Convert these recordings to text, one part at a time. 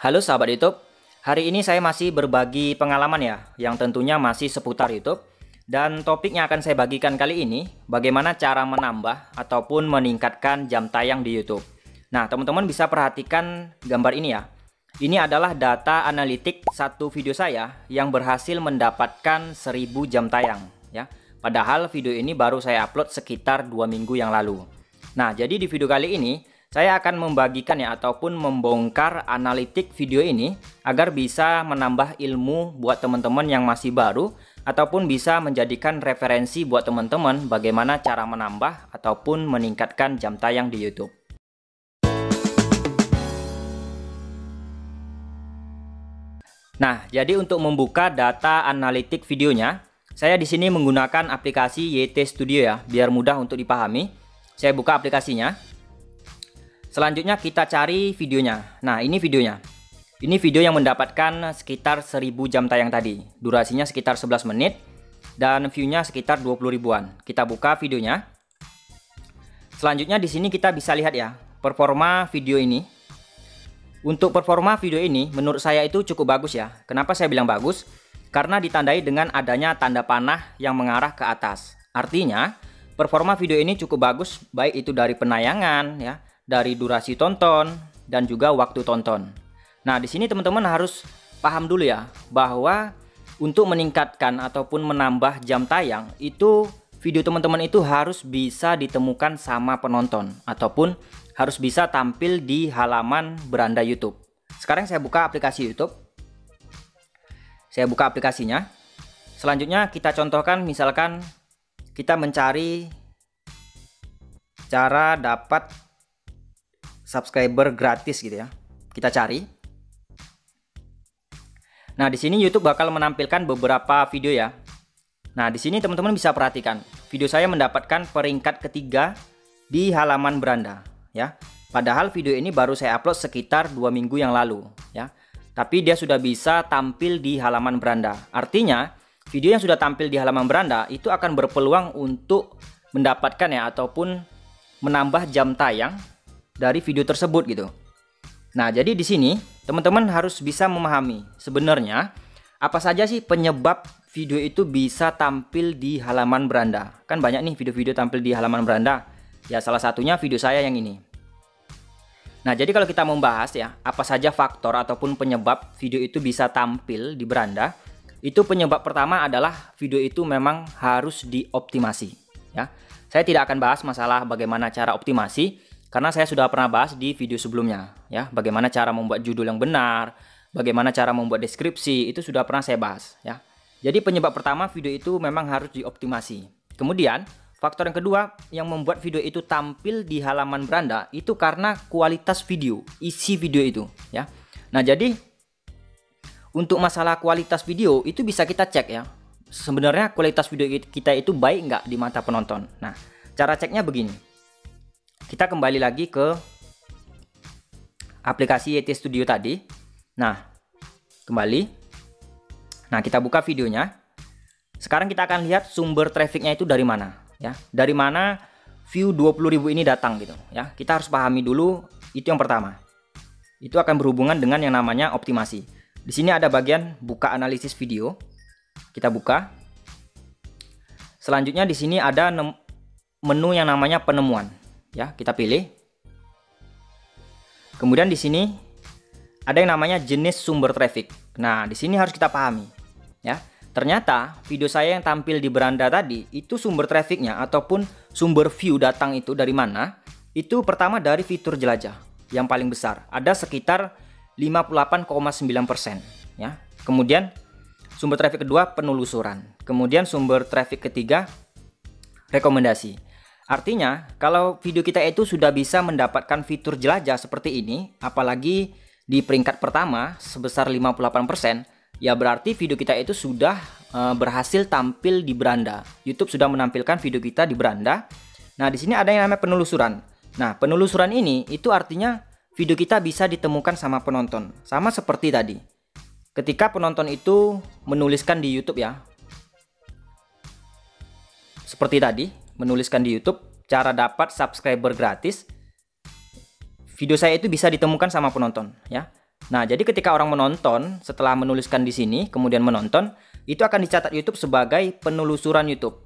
Halo sahabat YouTube, hari ini saya masih berbagi pengalaman ya, yang tentunya masih seputar YouTube. Dan topik yang akan saya bagikan kali ini, bagaimana cara menambah ataupun meningkatkan jam tayang di YouTube. Nah, teman-teman bisa perhatikan gambar ini ya. Ini adalah data analitik satu video saya yang berhasil mendapatkan 1000 jam tayang ya. Padahal video ini baru saya upload sekitar 2 minggu yang lalu. Nah, jadi di video kali ini saya akan membagikan ya ataupun membongkar analitik video ini agar bisa menambah ilmu buat teman-teman yang masih baru ataupun bisa menjadikan referensi buat teman-teman bagaimana cara menambah ataupun meningkatkan jam tayang di YouTube. Nah, jadi untuk membuka data analitik videonya, saya di sini menggunakan aplikasi YT Studio ya, biar mudah untuk dipahami. Saya buka aplikasinya. Selanjutnya kita cari videonya. Nah, ini videonya. Ini video yang mendapatkan sekitar 1000 jam tayang tadi. Durasinya sekitar 11 menit dan view-nya sekitar 20 ribuan. Kita buka videonya. Selanjutnya di sini kita bisa lihat ya, performa video ini. Untuk performa video ini menurut saya itu cukup bagus ya. Kenapa saya bilang bagus? Karena ditandai dengan adanya tanda panah yang mengarah ke atas. Artinya, performa video ini cukup bagus baik itu dari penayangan ya, dari durasi tonton dan juga waktu tonton. Nah, di sini teman-teman harus paham dulu ya bahwa untuk meningkatkan ataupun menambah jam tayang itu video teman-teman itu harus bisa ditemukan sama penonton ataupun harus bisa tampil di halaman beranda YouTube. Sekarang saya buka aplikasi YouTube. Saya buka aplikasinya. Selanjutnya kita contohkan misalkan kita mencari cara dapat subscriber gratis gitu ya. Kita cari. Nah, di sini YouTube bakal menampilkan beberapa video ya. Nah, di sini teman-teman bisa perhatikan, video saya mendapatkan peringkat ketiga di halaman beranda ya. Padahal video ini baru saya upload sekitar 2 minggu yang lalu ya. Tapi dia sudah bisa tampil di halaman beranda. Artinya, video yang sudah tampil di halaman beranda itu akan berpeluang untuk mendapatkan ya ataupun menambah jam tayang dari video tersebut gitu. Nah, jadi di sini teman-teman harus bisa memahami sebenarnya apa saja sih penyebab video itu bisa tampil di halaman beranda. Kan banyak nih video-video tampil di halaman beranda. Ya, salah satunya video saya yang ini. Nah, jadi kalau kita membahas ya, apa saja faktor ataupun penyebab video itu bisa tampil di beranda, itu penyebab pertama adalah video itu memang harus dioptimasi ya. Saya tidak akan bahas masalah bagaimana cara optimasi karena saya sudah pernah bahas di video sebelumnya ya, bagaimana cara membuat judul yang benar, bagaimana cara membuat deskripsi, itu sudah pernah saya bahas ya. Jadi penyebab pertama video itu memang harus dioptimasi. Kemudian faktor yang kedua yang membuat video itu tampil di halaman beranda itu karena kualitas video, isi video itu ya. Nah, jadi untuk masalah kualitas video itu bisa kita cek ya. Sebenarnya kualitas video kita itu baik nggak di mata penonton. Nah, cara ceknya begini. Kita kembali lagi ke aplikasi YT Studio tadi. Nah, kembali. Nah, kita buka videonya. Sekarang kita akan lihat sumber trafficnya itu dari mana ya. Dari mana view 20.000 ini datang gitu ya. Kita harus pahami dulu itu yang pertama. Itu akan berhubungan dengan yang namanya optimasi. Di sini ada bagian buka analisis video. Kita buka. Selanjutnya di sini ada menu yang namanya penemuan. Ya, kita pilih. Kemudian di sini ada yang namanya jenis sumber traffic. Nah, di sini harus kita pahami ya. Ternyata video saya yang tampil di beranda tadi itu sumber trafficnya ataupun sumber view datang itu dari mana? Itu pertama dari fitur jelajah yang paling besar. Ada sekitar 58,9% ya. Kemudian sumber traffic kedua penelusuran. Kemudian sumber traffic ketiga rekomendasi. Artinya, kalau video kita itu sudah bisa mendapatkan fitur jelajah seperti ini, apalagi di peringkat pertama sebesar 58%, ya berarti video kita itu sudah berhasil tampil di beranda. YouTube sudah menampilkan video kita di beranda. Nah, di sini ada yang namanya penelusuran. Nah, penelusuran ini itu artinya video kita bisa ditemukan sama penonton. Sama seperti tadi. Ketika penonton itu menuliskan di YouTube ya. Seperti tadi, menuliskan di YouTube cara dapat subscriber gratis. Video saya itu bisa ditemukan sama penonton ya. Nah, jadi ketika orang menonton, setelah menuliskan di sini, kemudian menonton, itu akan dicatat YouTube sebagai penelusuran YouTube.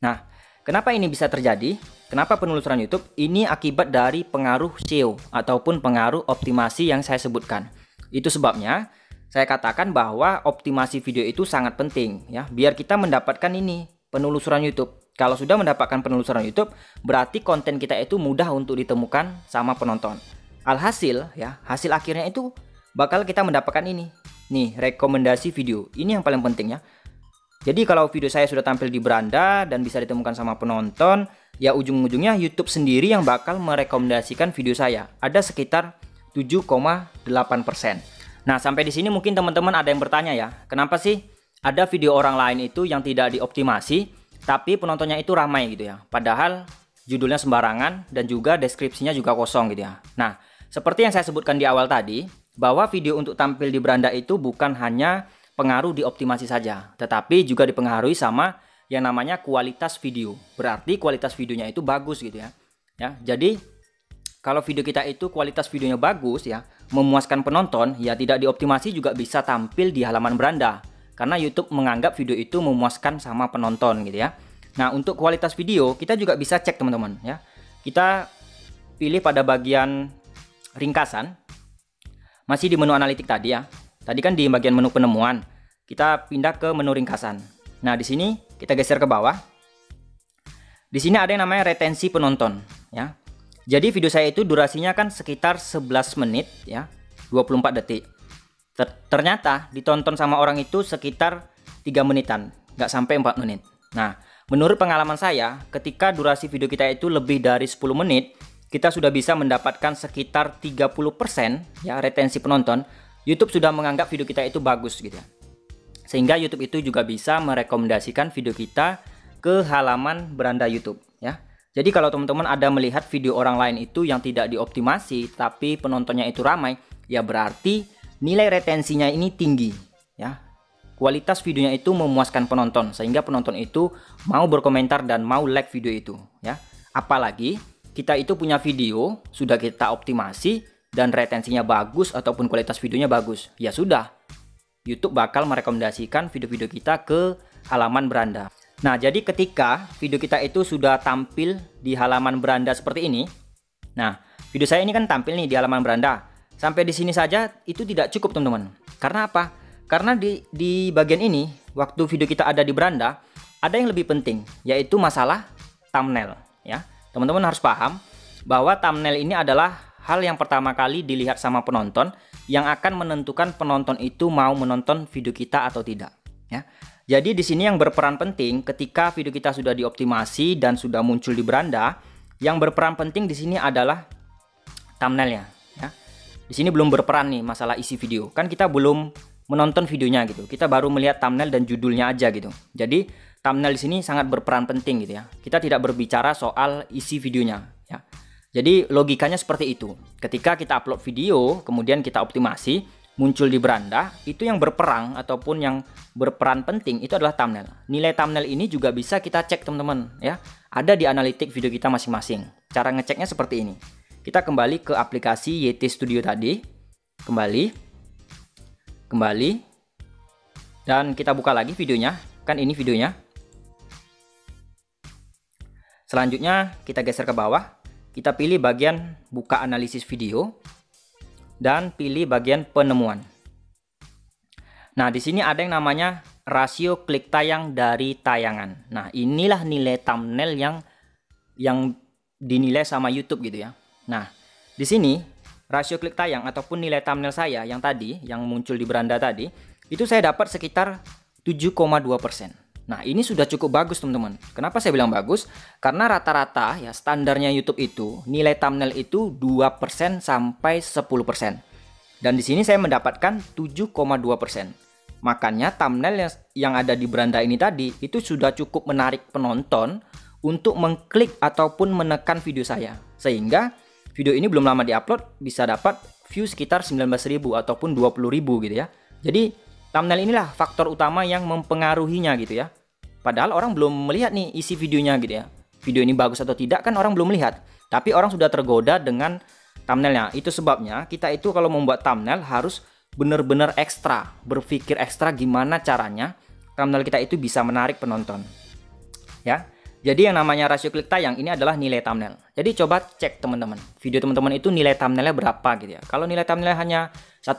Nah, kenapa ini bisa terjadi? Kenapa penelusuran YouTube? Ini akibat dari pengaruh SEO ataupun pengaruh optimasi yang saya sebutkan. Itu sebabnya saya katakan bahwa optimasi video itu sangat penting ya, biar kita mendapatkan ini penelusuran YouTube. Kalau sudah mendapatkan penelusuran YouTube, berarti konten kita itu mudah untuk ditemukan sama penonton. Alhasil ya, hasil akhirnya itu bakal kita mendapatkan ini. Nih, rekomendasi video. Ini yang paling penting ya. Jadi kalau video saya sudah tampil di beranda dan bisa ditemukan sama penonton, ya ujung-ujungnya YouTube sendiri yang bakal merekomendasikan video saya. Ada sekitar 7,8%. Nah, sampai di sini mungkin teman-teman ada yang bertanya ya, kenapa sih ada video orang lain itu yang tidak dioptimasi, tapi penontonnya itu ramai gitu ya. Padahal judulnya sembarangan dan juga deskripsinya juga kosong gitu ya. Nah, seperti yang saya sebutkan di awal tadi, bahwa video untuk tampil di beranda itu bukan hanya pengaruh di optimasi saja, tetapi juga dipengaruhi sama yang namanya kualitas video. Berarti kualitas videonya itu bagus gitu ya. Ya, jadi kalau video kita itu kualitas videonya bagus ya, memuaskan penonton, ya tidak dioptimasi juga bisa tampil di halaman beranda. Karena YouTube menganggap video itu memuaskan sama penonton gitu ya. Nah, untuk kualitas video kita juga bisa cek teman-teman ya. Kita pilih pada bagian ringkasan, masih di menu analitik tadi ya. Tadi kan di bagian menu penemuan, kita pindah ke menu ringkasan. Nah, di sini kita geser ke bawah. Di sini ada yang namanya retensi penonton ya. Jadi video saya itu durasinya kan sekitar 11 menit ya, 24 detik. Ternyata ditonton sama orang itu sekitar 3 menitan, nggak sampai 4 menit. Nah, menurut pengalaman saya, ketika durasi video kita itu lebih dari 10 menit, kita sudah bisa mendapatkan sekitar 30% ya retensi penonton. YouTube sudah menganggap video kita itu bagus gitu ya. Sehingga YouTube itu juga bisa merekomendasikan video kita ke halaman beranda YouTube ya. Jadi kalau teman-teman ada melihat video orang lain itu yang tidak dioptimasi tapi penontonnya itu ramai, ya berarti nilai retensinya ini tinggi ya. Kualitas videonya itu memuaskan penonton sehingga penonton itu mau berkomentar dan mau like video itu ya. Apalagi kita itu punya video sudah kita optimasi dan retensinya bagus ataupun kualitas videonya bagus, ya sudah, YouTube bakal merekomendasikan video-video kita ke halaman beranda. Nah, jadi ketika video kita itu sudah tampil di halaman beranda seperti ini, nah video saya ini kan tampil nih di halaman beranda. Sampai di sini saja itu tidak cukup teman-teman. Karena apa? Karena di bagian ini, waktu video kita ada di beranda, ada yang lebih penting, yaitu masalah thumbnail ya. Teman-teman harus paham bahwa thumbnail ini adalah hal yang pertama kali dilihat sama penonton yang akan menentukan penonton itu mau menonton video kita atau tidak ya. Jadi di sini yang berperan penting ketika video kita sudah dioptimasi dan sudah muncul di beranda, yang berperan penting di sini adalah thumbnailnya ya. Di sini belum berperan nih masalah isi video. Kan kita belum menonton videonya gitu. Kita baru melihat thumbnail dan judulnya aja gitu. Jadi thumbnail di sini sangat berperan penting gitu ya. Kita tidak berbicara soal isi videonya ya. Jadi logikanya seperti itu. Ketika kita upload video, kemudian kita optimasi, muncul di beranda, itu yang berperang ataupun yang berperan penting itu adalah thumbnail. Nilai thumbnail ini juga bisa kita cek teman-teman ya. Ada di analitik video kita masing-masing. Cara ngeceknya seperti ini. Kita kembali ke aplikasi YT Studio tadi. Kembali. Dan kita buka lagi videonya. Kan ini videonya. Selanjutnya kita geser ke bawah, kita pilih bagian buka analisis video dan pilih bagian penemuan. Nah, di sini ada yang namanya rasio klik tayang dari tayangan. Nah, inilah nilai thumbnail yang dinilai sama YouTube gitu ya. Nah, di sini rasio klik tayang ataupun nilai thumbnail saya yang tadi yang muncul di beranda tadi, itu saya dapat sekitar 7,2%. Nah, ini sudah cukup bagus teman-teman. Kenapa saya bilang bagus? Karena rata-rata ya standarnya YouTube itu nilai thumbnail itu 2% sampai 10%. Dan di sini saya mendapatkan 7,2%. Makanya thumbnail yang ada di beranda ini tadi itu sudah cukup menarik penonton untuk mengklik ataupun menekan video saya. Sehingga video ini belum lama diupload bisa dapat view sekitar 19.000 ataupun 20.000 gitu ya. Jadi thumbnail inilah faktor utama yang mempengaruhinya gitu ya. Padahal orang belum melihat nih isi videonya gitu ya. Video ini bagus atau tidak kan orang belum melihat. Tapi orang sudah tergoda dengan thumbnailnya. Itu sebabnya kita itu kalau membuat thumbnail harus benar-benar ekstra, berpikir ekstra gimana caranya thumbnail kita itu bisa menarik penonton. Ya. Jadi yang namanya rasio klik tayang ini adalah nilai thumbnail. Jadi coba cek teman-teman, video teman-teman itu nilai thumbnailnya berapa gitu ya. Kalau nilai thumbnailnya hanya 1%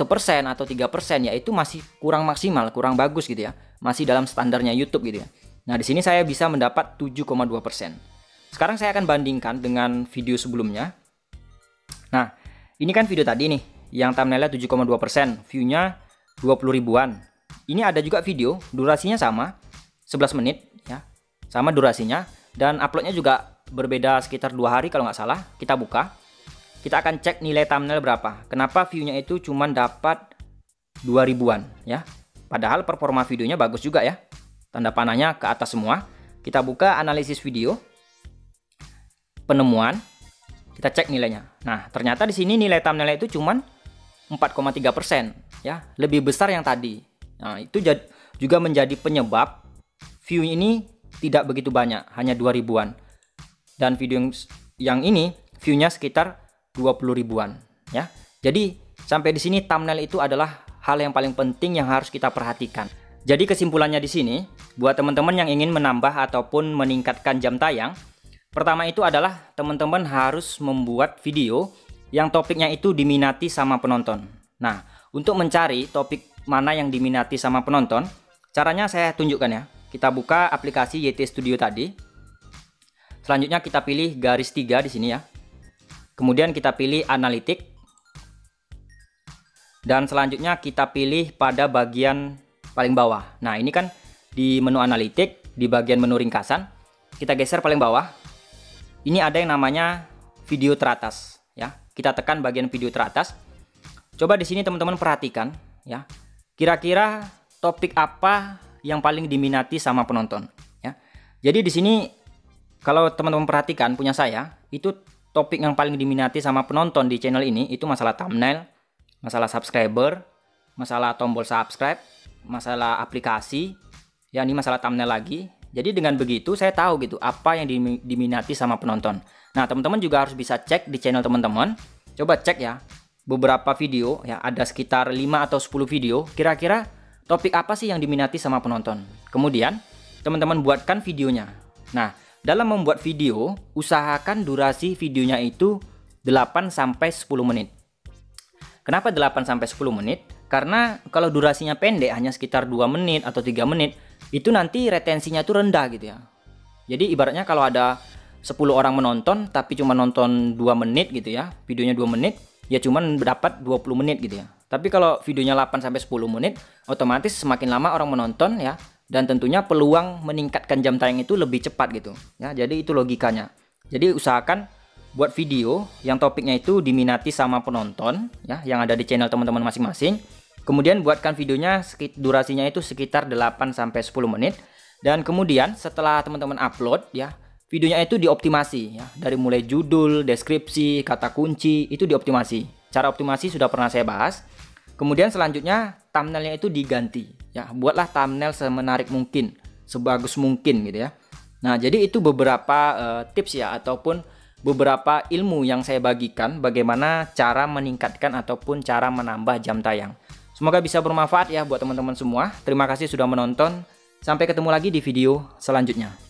atau 3%, ya itu masih kurang maksimal, kurang bagus gitu ya. Masih dalam standarnya YouTube gitu ya. Nah, di sini saya bisa mendapat 7,2%. Sekarang saya akan bandingkan dengan video sebelumnya. Nah, ini kan video tadi nih, yang thumbnailnya 7,2%, view-nya 20 ribuan. Ini ada juga video, durasinya sama, 11 menit ya. Sama durasinya, dan uploadnya juga berbeda sekitar 2 hari kalau nggak salah. Kita buka, kita akan cek nilai thumbnail berapa. Kenapa view-nya itu cuma dapat 2 ribuan ya. Padahal performa videonya bagus juga ya. Tanda panahnya ke atas semua. Kita buka analisis video, penemuan, kita cek nilainya. Nah, ternyata di sini nilai thumbnail itu cuma 4,3% ya, lebih besar yang tadi. Nah, itu juga menjadi penyebab view ini tidak begitu banyak, hanya 2 ribuan. Dan video yang ini view-nya sekitar 20 ribuan ya. Jadi sampai di sini thumbnail itu adalah hal yang paling penting yang harus kita perhatikan. Jadi kesimpulannya di sini, buat teman-teman yang ingin menambah ataupun meningkatkan jam tayang, pertama itu adalah teman-teman harus membuat video yang topiknya itu diminati sama penonton. Nah, untuk mencari topik mana yang diminati sama penonton, caranya saya tunjukkan ya. Kita buka aplikasi YT Studio tadi. Selanjutnya kita pilih garis 3 di sini ya. Kemudian kita pilih analitik. Dan selanjutnya kita pilih pada bagian paling bawah. Nah, ini kan di menu analitik, di bagian menu ringkasan, kita geser paling bawah. Ini ada yang namanya video teratas ya. Kita tekan bagian video teratas. Coba di sini teman-teman perhatikan ya. Kira-kira topik apa yang paling diminati sama penonton ya. Jadi di sini kalau teman-teman perhatikan punya saya, itu topik yang paling diminati sama penonton di channel ini itu masalah thumbnail, masalah subscriber, masalah tombol subscribe, masalah aplikasi, ya ini masalah thumbnail lagi. Jadi dengan begitu saya tahu gitu apa yang diminati sama penonton. Nah, teman-teman juga harus bisa cek di channel teman-teman. Coba cek ya, beberapa video ya, ada sekitar 5 atau 10 video, kira-kira topik apa sih yang diminati sama penonton. Kemudian teman-teman buatkan videonya. Nah, dalam membuat video, usahakan durasi videonya itu 8-10 menit. Kenapa 8-10 menit? Karena kalau durasinya pendek, hanya sekitar 2 menit atau 3 menit, itu nanti retensinya itu rendah gitu ya. Jadi ibaratnya kalau ada 10 orang menonton, tapi cuma nonton 2 menit gitu ya, videonya 2 menit, ya cuma dapat 20 menit gitu ya. Tapi kalau videonya 8-10 menit, otomatis semakin lama orang menonton ya, dan tentunya peluang meningkatkan jam tayang itu lebih cepat gitu ya. Jadi itu logikanya. Jadi usahakan buat video yang topiknya itu diminati sama penonton ya, yang ada di channel teman-teman masing-masing. Kemudian buatkan videonya durasinya itu sekitar 8-10 menit, dan kemudian setelah teman-teman upload ya, videonya itu dioptimasi ya, dari mulai judul, deskripsi, kata kunci itu dioptimasi. Cara optimasi sudah pernah saya bahas. Kemudian selanjutnya thumbnailnya itu diganti ya, buatlah thumbnail semenarik mungkin, sebagus mungkin gitu ya. Nah, jadi itu beberapa tips ya, ataupun beberapa ilmu yang saya bagikan bagaimana cara meningkatkan ataupun cara menambah jam tayang. Semoga bisa bermanfaat ya buat teman-teman semua. Terima kasih sudah menonton. Sampai ketemu lagi di video selanjutnya.